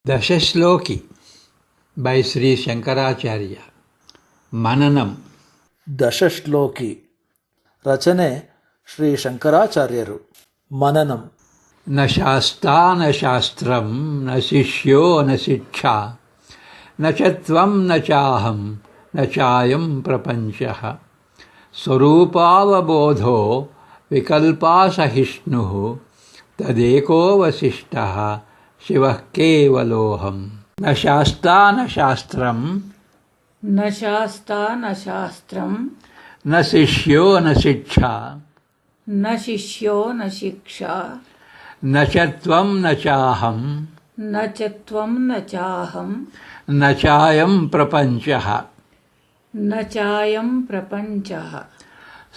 ದಶಶ್ಲೋಕಿ by Shri Shankaracharya. ಮನನಂ. ದಶಶ್ಲೋಕಿ ರಚನೆ ಶ್ರೀ ಶಂಕರಾಚಾರ್ಯರು. ಮನನಂ. ನ ಶಾಸ್ತಾ ನ ಶಾಸ್ತ್ರಂ ನ ಶಿಷ್ಯೋ ನ ಶಿಕ್ಷಾ ನ ಚ ತ್ವಂ ನ ಚಾಹಂ ನ ಚಾಯಂ ಪ್ರಪಂಚಃ ಸ್ವರೂಪಾವಬೋಧೋ ವಿಕಲ್ಪಾಸಹಿಷ್ಣುಃ ತದೇಕೋ ವಸಿಷ್ಠಃ ಶಿವಃ ಕೇವಲೋಹಂ. ನ ಶಾಸ್ತಾ ನ ಶಾಸ್ತ್ರಂ ನ ಶಾಸ್ತಾ ನ ಶಾಸ್ತ್ರಂ ನ ಶಿಷ್ಯೋ ನ ಶಿಕ್ಷಾ ನ ಶಿಷ್ಯೋ ನ ಶಿಕ್ಷಾ ನ ಚ ತ್ವಂ ನ ಚಾಹಂ ನ ಚ ತ್ವಂ ನ ಚಾಹಂ ನ ಚಾಯಂ ಪ್ರಪಂಚಃ ನ ಚಾಯಂ ಪ್ರಪಂಚಃ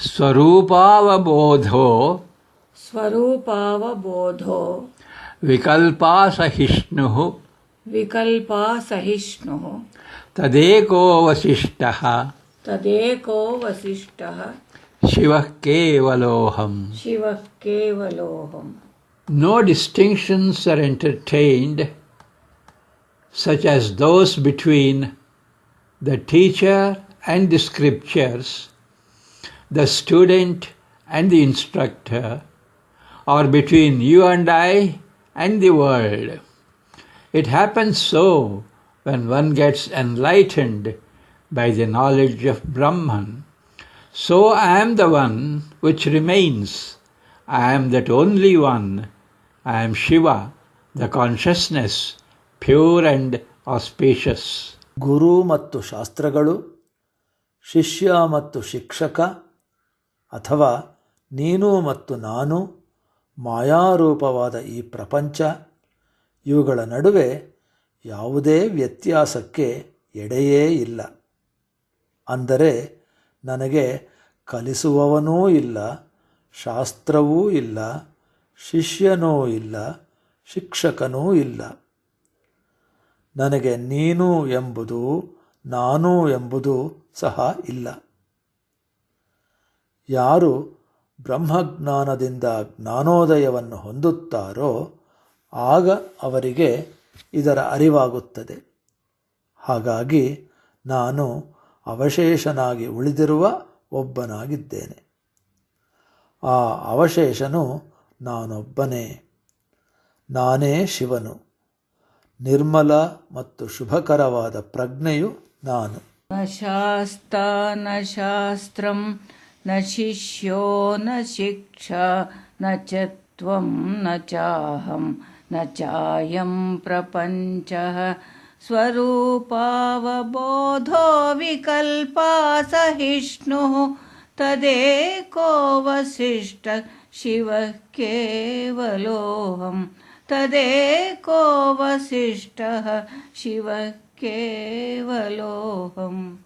ಸ್ವರೂಪಾವಬೋಧೋ ಸ್ವರೂಪಾವಬೋಧೋ ವಿಕಲ್ಪಾಸಹಿಷ್ಣುಃ ವಿಕಲ್ಪಾಸಹಿಷ್ಣುಃ ತದೇಕೋ ವಸಿಷ್ಠಃ ತದೇಕೋ ವಸಿಷ್ಠಃ ಶಿವಃ ಕೇವಲೋಹಂ. ಶಿವಃ ಕೇವಲೋಹಂ. No distinctions are entertained such as those between the teacher and the scriptures, the student and the instructor, or between you and I and the world. It happens so when one gets enlightened by the knowledge of Brahman. So I am the one which remains. I am that only one. I am Shiva, the consciousness, pure and auspicious. ಗುರು ಮತ್ತು ಶಾಸ್ತ್ರಗಳು, ಶಿಷ್ಯ ಮತ್ತು ಶಿಕ್ಷಕ, ಅಥವಾ ನೀನು ಮತ್ತು ನಾನು, ಮಾಯಾರೂಪವಾದ ಈ ಪ್ರಪಂಚ, ಇವುಗಳ ನಡುವೆ ಯಾವುದೇ ವ್ಯತ್ಯಾಸಕ್ಕೆ ಎಡೆಯೇ ಇಲ್ಲ. ಅಂದರೆ ನನಗೆ ಕಲಿಸುವವನೂ ಇಲ್ಲ, ಶಾಸ್ತ್ರವೂ ಇಲ್ಲ, ಶಿಷ್ಯನೂ ಇಲ್ಲ, ಶಿಕ್ಷಕನೂ ಇಲ್ಲ. ನನಗೆ ನೀನು ಎಂಬುದು ನಾನು ಎಂಬುದು ಸಹ ಇಲ್ಲ. ಯಾರು ಬ್ರಹ್ಮಜ್ಞಾನದಿಂದ ಜ್ಞಾನೋದಯವನ್ನು ಹೊಂದುತ್ತಾರೋ ಆಗ ಅವರಿಗೆ ಇದರ ಅರಿವಾಗುತ್ತದೆ. ಹಾಗಾಗಿ ನಾನು ಅವಶೇಷನಾಗಿ ಉಳಿದಿರುವ ಒಬ್ಬನಾಗಿದ್ದೇನೆ. ಆ ಅವಶೇಷನು ನಾನೊಬ್ಬನೇ. ನಾನೇ ಶಿವನು. ನಿರ್ಮಲ ಮತ್ತು ಶುಭಕರವಾದ ಪ್ರಜ್ಞೆಯು ನಾನು. ನ ಶಾಸ್ತಾ ನ ಶಾಸ್ತ್ರಂ ನ ಶಿಷ್ಯೋ ನ ಶಿಕ್ಷಾ ನ ಚ ತ್ವಂ ನ ಚಾಹಂ ನ ಚಾಯಂ ಪ್ರಪಂಚಃ ಸ್ವರೂಪಾವಬೋಧೋ ವಿಕಲ್ಪಾಸಹಿಷ್ಣುಃ ತದೇಕೋ ವಸಿಷ್ಠ ಶಿವಃ ಕೇವಲೋಹಂ. ತದೇಕೋ ವಸಿಷ್ಠಃ ಶಿವಃ ಕೇವಲೋಹಂ.